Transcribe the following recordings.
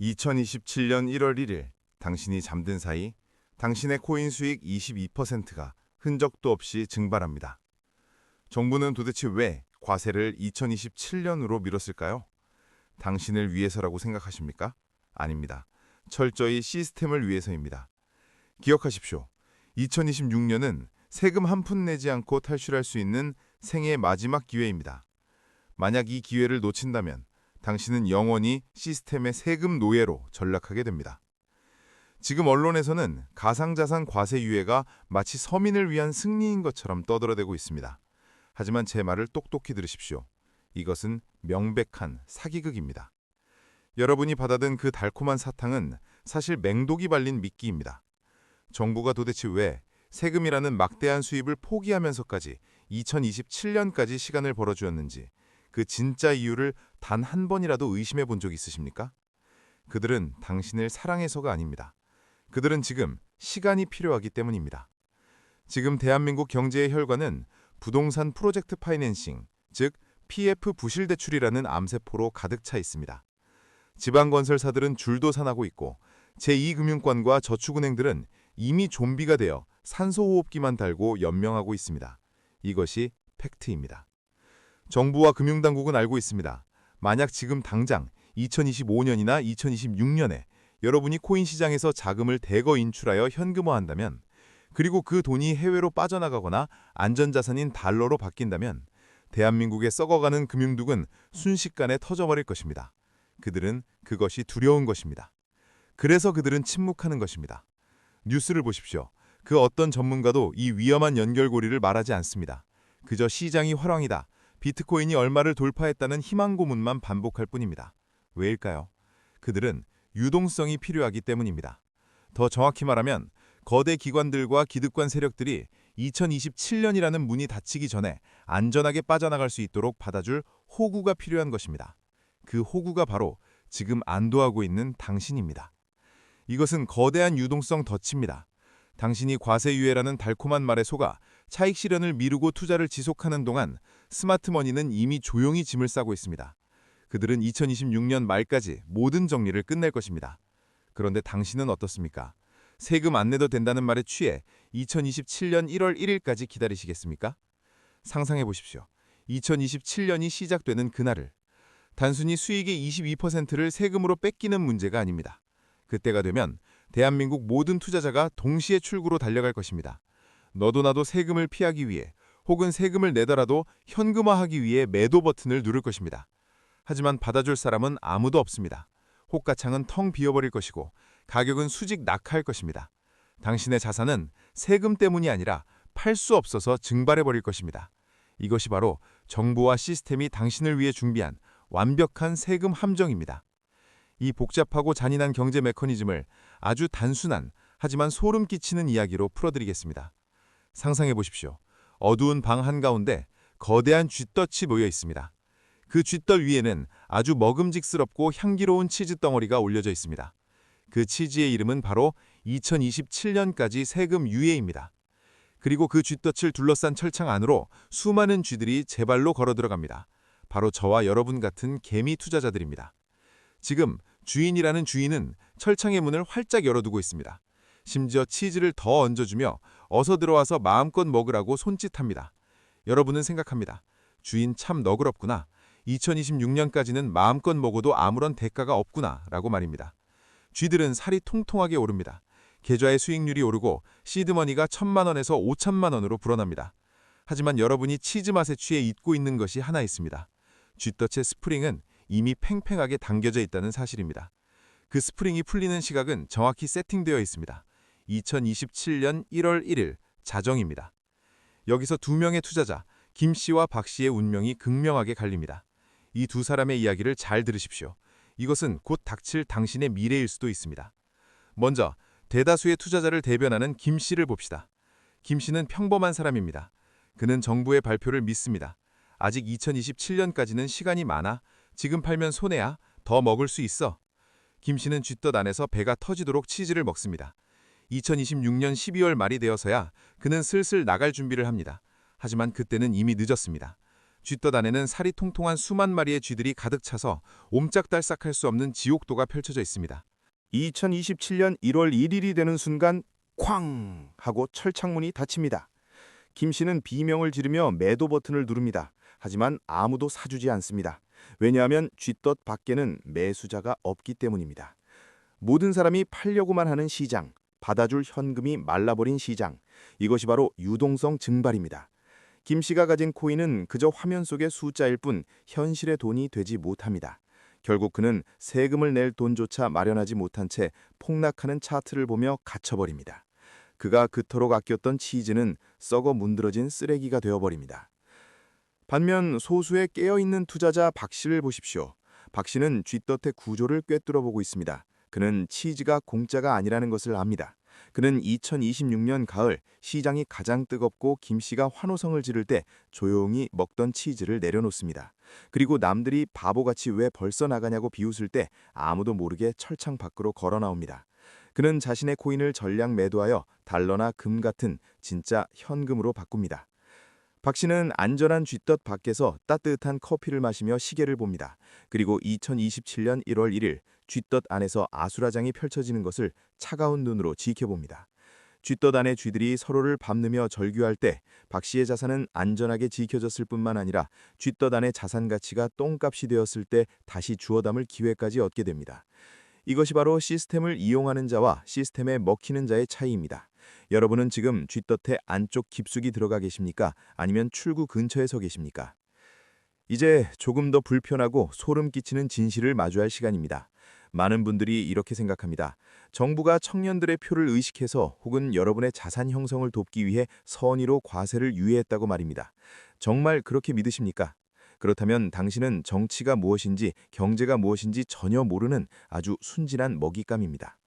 2027년 1월 1일 당신이 잠든 사이 당신의 코인 수익 22%가 흔적도 없이 증발합니다. 정부는 도대체 왜 과세를 2027년으로 미뤘을까요? 당신을 위해서라고 생각하십니까? 아닙니다. 철저히 시스템을 위해서입니다. 기억하십시오. 2026년은 세금 한 푼 내지 않고 탈출할 수 있는 생애 마지막 기회입니다. 만약 이 기회를 놓친다면 당신은 영원히 시스템의 세금 노예로 전락하게 됩니다. 지금 언론에서는 가상자산 과세 유예가 마치 서민을 위한 승리인 것처럼 떠들어대고 있습니다. 하지만 제 말을 똑똑히 들으십시오. 이것은 명백한 사기극입니다. 여러분이 받아든 그 달콤한 사탕은 사실 맹독이 발린 미끼입니다. 정부가 도대체 왜 세금이라는 막대한 수입을 포기하면서까지 2027년까지 시간을 벌어주었는지 그 진짜 이유를 단 한 번이라도 의심해 본 적 있으십니까? 그들은 당신을 사랑해서가 아닙니다. 그들은 지금 시간이 필요하기 때문입니다. 지금 대한민국 경제의 혈관은 부동산 프로젝트 파이낸싱, 즉 PF 부실대출이라는 암세포로 가득 차 있습니다. 지방건설사들은 줄도산하고 있고 제2금융권과 저축은행들은 이미 좀비가 되어 산소호흡기만 달고 연명하고 있습니다. 이것이 팩트입니다. 정부와 금융당국은 알고 있습니다. 만약 지금 당장 2025년이나 2026년에 여러분이 코인 시장에서 자금을 대거 인출하여 현금화한다면, 그리고 그 돈이 해외로 빠져나가거나 안전자산인 달러로 바뀐다면 대한민국의 썩어가는 금융둑은 순식간에 터져버릴 것입니다. 그들은 그것이 두려운 것입니다. 그래서 그들은 침묵하는 것입니다. 뉴스를 보십시오. 그 어떤 전문가도 이 위험한 연결고리를 말하지 않습니다. 그저 시장이 화랑이다, 비트코인이 얼마를 돌파했다는 희망 고문만 반복할 뿐입니다. 왜일까요? 그들은 유동성이 필요하기 때문입니다. 더 정확히 말하면 거대 기관들과 기득권 세력들이 2027년이라는 문이 닫히기 전에 안전하게 빠져나갈 수 있도록 받아줄 호구가 필요한 것입니다. 그 호구가 바로 지금 안도하고 있는 당신입니다. 이것은 거대한 유동성 덫입니다. 당신이 과세유예라는 달콤한 말에 속아 차익 실현을 미루고 투자를 지속하는 동안 스마트머니는 이미 조용히 짐을 싸고 있습니다. 그들은 2026년 말까지 모든 정리를 끝낼 것입니다. 그런데 당신은 어떻습니까? 세금 안 내도 된다는 말에 취해 2027년 1월 1일까지 기다리시겠습니까? 상상해 보십시오. 2027년이 시작되는 그날을. 단순히 수익의 22%를 세금으로 뺏기는 문제가 아닙니다. 그때가 되면 대한민국 모든 투자자가 동시에 출구로 달려갈 것입니다. 너도 나도 세금을 피하기 위해, 혹은 세금을 내더라도 현금화하기 위해 매도 버튼을 누를 것입니다. 하지만 받아줄 사람은 아무도 없습니다. 호가창은 텅 비어버릴 것이고 가격은 수직 낙하할 것입니다. 당신의 자산은 세금 때문이 아니라 팔 수 없어서 증발해버릴 것입니다. 이것이 바로 정부와 시스템이 당신을 위해 준비한 완벽한 세금 함정입니다. 이 복잡하고 잔인한 경제 메커니즘을 아주 단순한 하지만 소름 끼치는 이야기로 풀어드리겠습니다. 상상해 보십시오. 어두운 방 한가운데 거대한 쥐덫이 놓여 있습니다. 그 쥐덫 위에는 아주 먹음직스럽고 향기로운 치즈 덩어리가 올려져 있습니다. 그 치즈의 이름은 바로 2027년까지 세금 유예입니다. 그리고 그 쥐덫을 둘러싼 철창 안으로 수많은 쥐들이 제 발로 걸어 들어갑니다. 바로 저와 여러분 같은 개미 투자자들입니다. 지금 주인이라는 주인은 철창의 문을 활짝 열어두고 있습니다. 심지어 치즈를 더 얹어주며 어서 들어와서 마음껏 먹으라고 손짓합니다. 여러분은 생각합니다. 주인 참 너그럽구나. 2026년까지는 마음껏 먹어도 아무런 대가가 없구나 라고 말입니다. 쥐들은 살이 통통하게 오릅니다. 계좌의 수익률이 오르고 시드머니가 1,000만 원에서 5천만 원으로 불어납니다. 하지만 여러분이 치즈 맛에 취해 잊고 있는 것이 하나 있습니다. 쥐덫의 스프링은 이미 팽팽하게 당겨져 있다는 사실입니다. 그 스프링이 풀리는 시각은 정확히 세팅되어 있습니다. 2027년 1월 1일 자정입니다. 여기서 두 명의 투자자, 김 씨와 박 씨의 운명이 극명하게 갈립니다. 이 두 사람의 이야기를 잘 들으십시오. 이것은 곧 닥칠 당신의 미래일 수도 있습니다. 먼저 대다수의 투자자를 대변하는 김 씨를 봅시다. 김 씨는 평범한 사람입니다. 그는 정부의 발표를 믿습니다. 아직 2027년까지는 시간이 많아. 지금 팔면 손해야. 더 먹을 수 있어. 김 씨는 쥐덫 안에서 배가 터지도록 치즈를 먹습니다. 2026년 12월 말이 되어서야 그는 슬슬 나갈 준비를 합니다. 하지만 그때는 이미 늦었습니다. 쥐떡 안에는 살이 통통한 수만 마리의 쥐들이 가득 차서 옴짝달싹할 수 없는 지옥도가 펼쳐져 있습니다. 2027년 1월 1일이 되는 순간 쾅 하고 철창문이 닫힙니다. 김 씨는 비명을 지르며 매도 버튼을 누릅니다. 하지만 아무도 사주지 않습니다. 왜냐하면 쥐덫 밖에는 매수자가 없기 때문입니다. 모든 사람이 팔려고만 하는 시장, 받아줄 현금이 말라버린 시장. 이것이 바로 유동성 증발입니다. 김 씨가 가진 코인은 그저 화면 속의 숫자일 뿐 현실의 돈이 되지 못합니다. 결국 그는 세금을 낼 돈조차 마련하지 못한 채 폭락하는 차트를 보며 갇혀버립니다. 그가 그토록 아꼈던 치즈는 썩어 문드러진 쓰레기가 되어버립니다. 반면 소수의 깨어있는 투자자 박 씨를 보십시오. 박 씨는 쥐덫의 구조를 꿰뚫어보고 있습니다. 그는 치즈가 공짜가 아니라는 것을 압니다. 그는 2026년 가을 시장이 가장 뜨겁고 김 씨가 환호성을 지를 때 조용히 먹던 치즈를 내려놓습니다. 그리고 남들이 바보같이 왜 벌써 나가냐고 비웃을 때 아무도 모르게 철창 밖으로 걸어 나옵니다. 그는 자신의 코인을 전량 매도하여 달러나 금 같은 진짜 현금으로 바꿉니다. 박 씨는 안전한 쥐덫 밖에서 따뜻한 커피를 마시며 시계를 봅니다. 그리고 2027년 1월 1일 쥐덫 안에서 아수라장이 펼쳐지는 것을 차가운 눈으로 지켜봅니다. 쥐덫 안의 쥐들이 서로를 밟으며 절규할 때 박 씨의 자산은 안전하게 지켜졌을 뿐만 아니라 쥐덫 안의 자산 가치가 똥값이 되었을 때 다시 주워 담을 기회까지 얻게 됩니다. 이것이 바로 시스템을 이용하는 자와 시스템에 먹히는 자의 차이입니다. 여러분은 지금 쥐덫의 안쪽 깊숙이 들어가 계십니까? 아니면 출구 근처에 서 계십니까? 이제 조금 더 불편하고 소름 끼치는 진실을 마주할 시간입니다. 많은 분들이 이렇게 생각합니다. 정부가 청년들의 표를 의식해서 혹은 여러분의 자산 형성을 돕기 위해 선의로 과세를 유예했다고 말입니다. 정말 그렇게 믿으십니까? 그렇다면 당신은 정치가 무엇인지 경제가 무엇인지 전혀 모르는 아주 순진한 먹잇감입니다.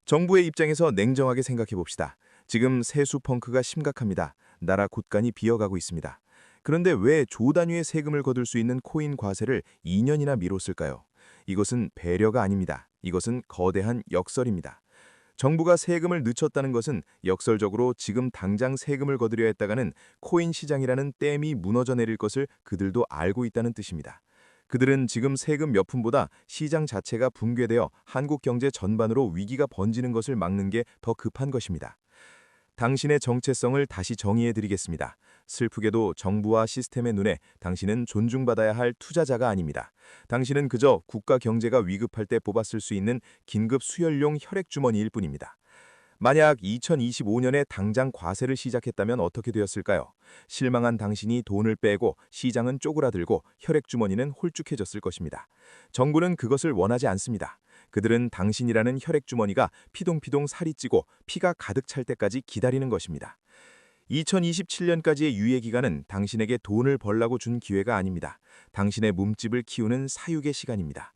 정부의 입장에서 냉정하게 생각해 봅시다. 지금 세수 펑크가 심각합니다. 나라 곳간이 비어가고 있습니다. 그런데 왜 조 단위의 세금을 거둘 수 있는 코인 과세를 2년이나 미뤘을까요? 이것은 배려가 아닙니다. 이것은 거대한 역설입니다. 정부가 세금을 늦췄다는 것은 역설적으로 지금 당장 세금을 거두려 했다가는 코인 시장이라는 댐이 무너져 내릴 것을 그들도 알고 있다는 뜻입니다. 그들은 지금 세금 몇 푼보다 시장 자체가 붕괴되어 한국 경제 전반으로 위기가 번지는 것을 막는 게 더 급한 것입니다. 당신의 정체성을 다시 정의해드리겠습니다. 슬프게도 정부와 시스템의 눈에 당신은 존중받아야 할 투자자가 아닙니다. 당신은 그저 국가 경제가 위급할 때 뽑았을 수 있는 긴급 수혈용 혈액주머니일 뿐입니다. 만약 2025년에 당장 과세를 시작했다면 어떻게 되었을까요? 실망한 당신이 돈을 빼고 시장은 쪼그라들고 혈액주머니는 홀쭉해졌을 것입니다. 정부는 그것을 원하지 않습니다. 그들은 당신이라는 혈액주머니가 피동피동 살이 찌고 피가 가득 찰 때까지 기다리는 것입니다. 2027년까지의 유예기간은 당신에게 돈을 벌라고 준 기회가 아닙니다. 당신의 몸집을 키우는 사육의 시간입니다.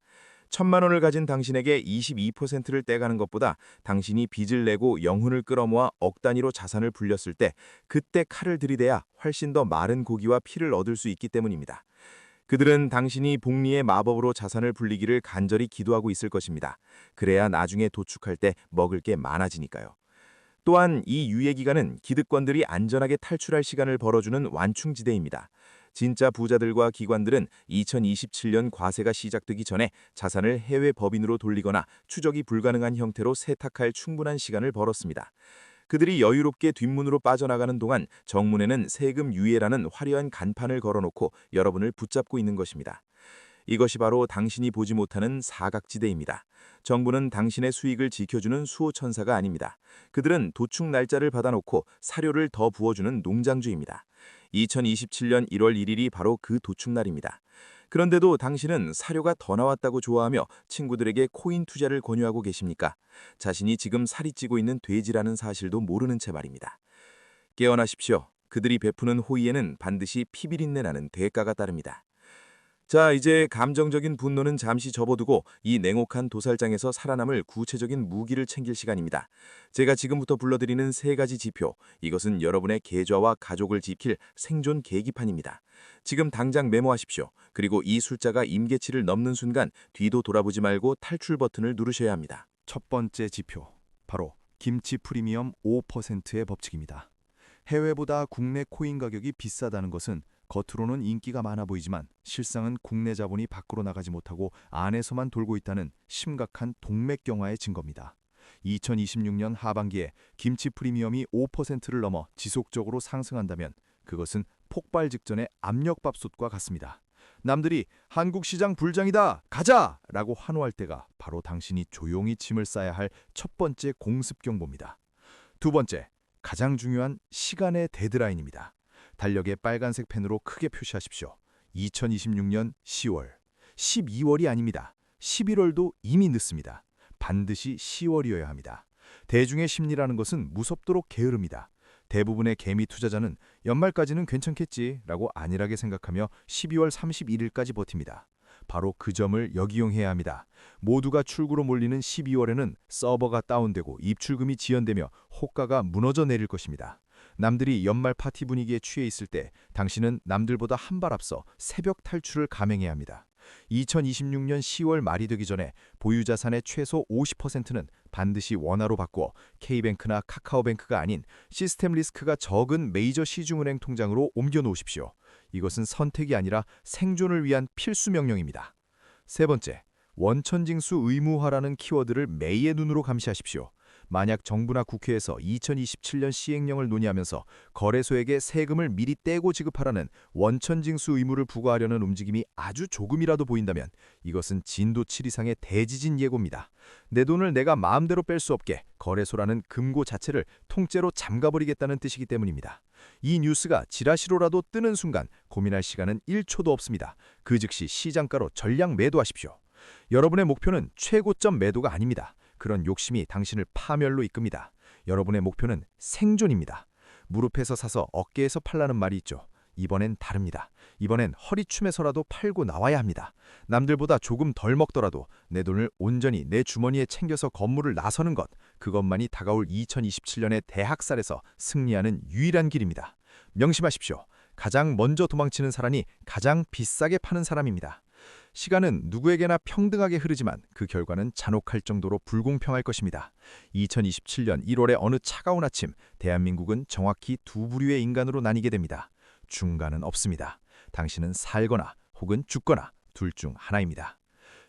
1,000만 원을 가진 당신에게 22%를 떼가는 것보다 당신이 빚을 내고 영혼을 끌어모아 억 단위로 자산을 불렸을 때 그때 칼을 들이대야 훨씬 더 마른 고기와 피를 얻을 수 있기 때문입니다. 그들은 당신이 복리의 마법으로 자산을 불리기를 간절히 기도하고 있을 것입니다. 그래야 나중에 도축할 때 먹을 게 많아지니까요. 또한 이 유예기간은 기득권들이 안전하게 탈출할 시간을 벌어주는 완충지대입니다. 진짜 부자들과 기관들은 2027년 과세가 시작되기 전에 자산을 해외 법인으로 돌리거나 추적이 불가능한 형태로 세탁할 충분한 시간을 벌었습니다. 그들이 여유롭게 뒷문으로 빠져나가는 동안 정문에는 세금 유예라는 화려한 간판을 걸어놓고 여러분을 붙잡고 있는 것입니다. 이것이 바로 당신이 보지 못하는 사각지대입니다. 정부는 당신의 수익을 지켜주는 수호천사가 아닙니다. 그들은 도축 날짜를 받아놓고 사료를 더 부어주는 농장주입니다. 2027년 1월 1일이 바로 그 도축날입니다. 그런데도 당신은 사료가 더 나왔다고 좋아하며 친구들에게 코인 투자를 권유하고 계십니까? 자신이 지금 살이 찌고 있는 돼지라는 사실도 모르는 채 말입니다. 깨어나십시오. 그들이 베푸는 호의에는 반드시 피비린내 나는 대가가 따릅니다. 자, 이제 감정적인 분노는 잠시 접어두고 이 냉혹한 도살장에서 살아남을 구체적인 무기를 챙길 시간입니다. 제가 지금부터 불러드리는 3가지 지표, 이것은 여러분의 계좌와 가족을 지킬 생존 계기판입니다. 지금 당장 메모하십시오. 그리고 이 숫자가 임계치를 넘는 순간 뒤도 돌아보지 말고 탈출 버튼을 누르셔야 합니다. 첫 번째 지표, 바로 김치 프리미엄 5%의 법칙입니다. 해외보다 국내 코인 가격이 비싸다는 것은 겉으로는 인기가 많아 보이지만 실상은 국내 자본이 밖으로 나가지 못하고 안에서만 돌고 있다는 심각한 동맥경화의 증거입니다. 2026년 하반기에 김치 프리미엄이 5%를 넘어 지속적으로 상승한다면 그것은 폭발 직전의 압력밥솥과 같습니다. 남들이 한국 시장 불장이다, 가자! 라고 환호할 때가 바로 당신이 조용히 짐을 싸야 할 첫 번째 공습 경보입니다. 두 번째, 가장 중요한 시간의 데드라인입니다. 달력에 빨간색 펜으로 크게 표시하십시오. 2026년 10월, 12월이 아닙니다. 11월도 이미 늦습니다. 반드시 10월이어야 합니다. 대중의 심리라는 것은 무섭도록 게으릅니다. 대부분의 개미 투자자는 연말까지는 괜찮겠지라고 안일하게 생각하며 12월 31일까지 버팁니다. 바로 그 점을 역이용해야 합니다. 모두가 출구로 몰리는 12월에는 서버가 다운되고 입출금이 지연되며 호가가 무너져 내릴 것입니다. 남들이 연말 파티 분위기에 취해 있을 때 당신은 남들보다 한 발 앞서 새벽 탈출을 감행해야 합니다. 2026년 10월 말이 되기 전에 보유 자산의 최소 50%는 반드시 원화로 바꾸어 K뱅크나 카카오뱅크가 아닌 시스템 리스크가 적은 메이저 시중은행 통장으로 옮겨 놓으십시오. 이것은 선택이 아니라 생존을 위한 필수 명령입니다. 세 번째, 원천징수 의무화라는 키워드를 매의 눈으로 감시하십시오. 만약 정부나 국회에서 2027년 시행령을 논의하면서 거래소에게 세금을 미리 떼고 지급하라는 원천징수 의무를 부과하려는 움직임이 아주 조금이라도 보인다면 이것은 진도 7 이상의 대지진 예고입니다. 내 돈을 내가 마음대로 뺄 수 없게 거래소라는 금고 자체를 통째로 잠가버리겠다는 뜻이기 때문입니다. 이 뉴스가 지라시로라도 뜨는 순간 고민할 시간은 1초도 없습니다. 그 즉시 시장가로 전량 매도하십시오. 여러분의 목표는 최고점 매도가 아닙니다. 그런 욕심이 당신을 파멸로 이끕니다. 여러분의 목표는 생존입니다. 무릎에서 사서 어깨에서 팔라는 말이 있죠. 이번엔 다릅니다. 이번엔 허리춤에서라도 팔고 나와야 합니다. 남들보다 조금 덜 먹더라도 내 돈을 온전히 내 주머니에 챙겨서 건물을 나서는 것, 그것만이 다가올 2027년의 대학살에서 승리하는 유일한 길입니다. 명심하십시오. 가장 먼저 도망치는 사람이 가장 비싸게 파는 사람입니다. 시간은 누구에게나 평등하게 흐르지만 그 결과는 잔혹할 정도로 불공평할 것입니다. 2027년 1월의 어느 차가운 아침, 대한민국은 정확히 두 부류의 인간으로 나뉘게 됩니다. 중간은 없습니다. 당신은 살거나 혹은 죽거나 둘 중 하나입니다.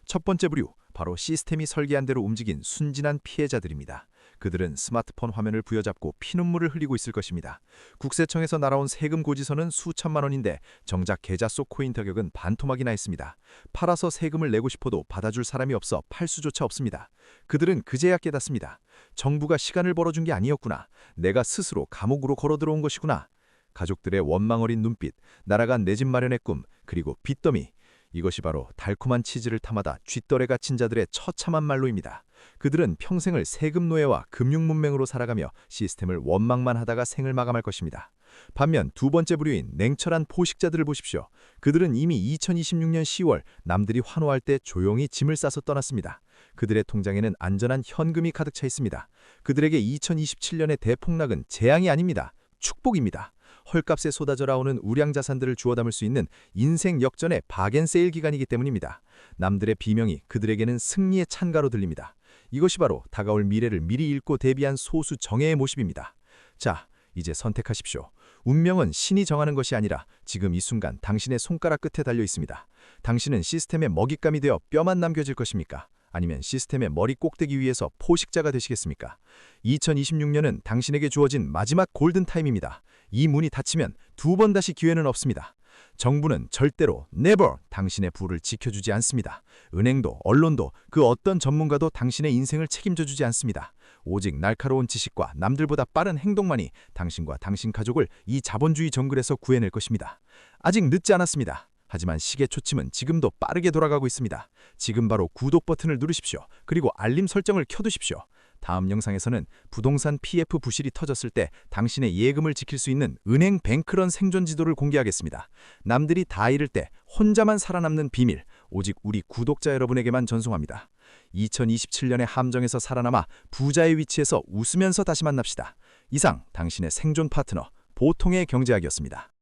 첫 번째 부류, 바로 시스템이 설계한 대로 움직인 순진한 피해자들입니다. 그들은 스마트폰 화면을 부여잡고 피눈물을 흘리고 있을 것입니다. 국세청에서 날아온 세금 고지서는 수천만 원인데 정작 계좌 속 코인 가격은 반토막이나 했습니다. 팔아서 세금을 내고 싶어도 받아줄 사람이 없어 팔 수조차 없습니다. 그들은 그제야 깨닫습니다. 정부가 시간을 벌어준 게 아니었구나. 내가 스스로 감옥으로 걸어 들어온 것이구나. 가족들의 원망 어린 눈빛, 날아간 내 집 마련의 꿈, 그리고 빚더미. 이것이 바로 달콤한 치즈를 탐하다 쥐떨에 갇힌 자들의 처참한 말로입니다. 그들은 평생을 세금 노예와 금융 문맹으로 살아가며 시스템을 원망만 하다가 생을 마감할 것입니다. 반면 두 번째 부류인 냉철한 포식자들을 보십시오. 그들은 이미 2026년 10월 남들이 환호할 때 조용히 짐을 싸서 떠났습니다. 그들의 통장에는 안전한 현금이 가득 차 있습니다. 그들에게 2027년의 대폭락은 재앙이 아닙니다. 축복입니다. 헐값에 쏟아져 나오는 우량 자산들을 주워 담을 수 있는 인생 역전의 바겐세일 기간이기 때문입니다. 남들의 비명이 그들에게는 승리의 찬가로 들립니다. 이것이 바로 다가올 미래를 미리 읽고 대비한 소수 정예의 모습입니다. 자, 이제 선택하십시오. 운명은 신이 정하는 것이 아니라 지금 이 순간 당신의 손가락 끝에 달려 있습니다. 당신은 시스템의 먹잇감이 되어 뼈만 남겨질 것입니까? 아니면 시스템의 머리 꼭대기 위에서 포식자가 되시겠습니까? 2026년은 당신에게 주어진 마지막 골든타임입니다. 이 문이 닫히면 두 번 다시 기회는 없습니다. 정부는 절대로 never 당신의 부를 지켜주지 않습니다. 은행도 언론도 그 어떤 전문가도 당신의 인생을 책임져주지 않습니다. 오직 날카로운 지식과 남들보다 빠른 행동만이 당신과 당신 가족을 이 자본주의 정글에서 구해낼 것입니다. 아직 늦지 않았습니다. 하지만 시계 초침은 지금도 빠르게 돌아가고 있습니다. 지금 바로 구독 버튼을 누르십시오. 그리고 알림 설정을 켜두십시오. 다음 영상에서는 부동산 PF 부실이 터졌을 때 당신의 예금을 지킬 수 있는 은행 뱅크런 생존 지도를 공개하겠습니다. 남들이 다 잃을 때 혼자만 살아남는 비밀, 오직 우리 구독자 여러분에게만 전송합니다. 2027년의 함정에서 살아남아 부자의 위치에서 웃으면서 다시 만납시다. 이상 당신의 생존 파트너 보통의 경제학이었습니다.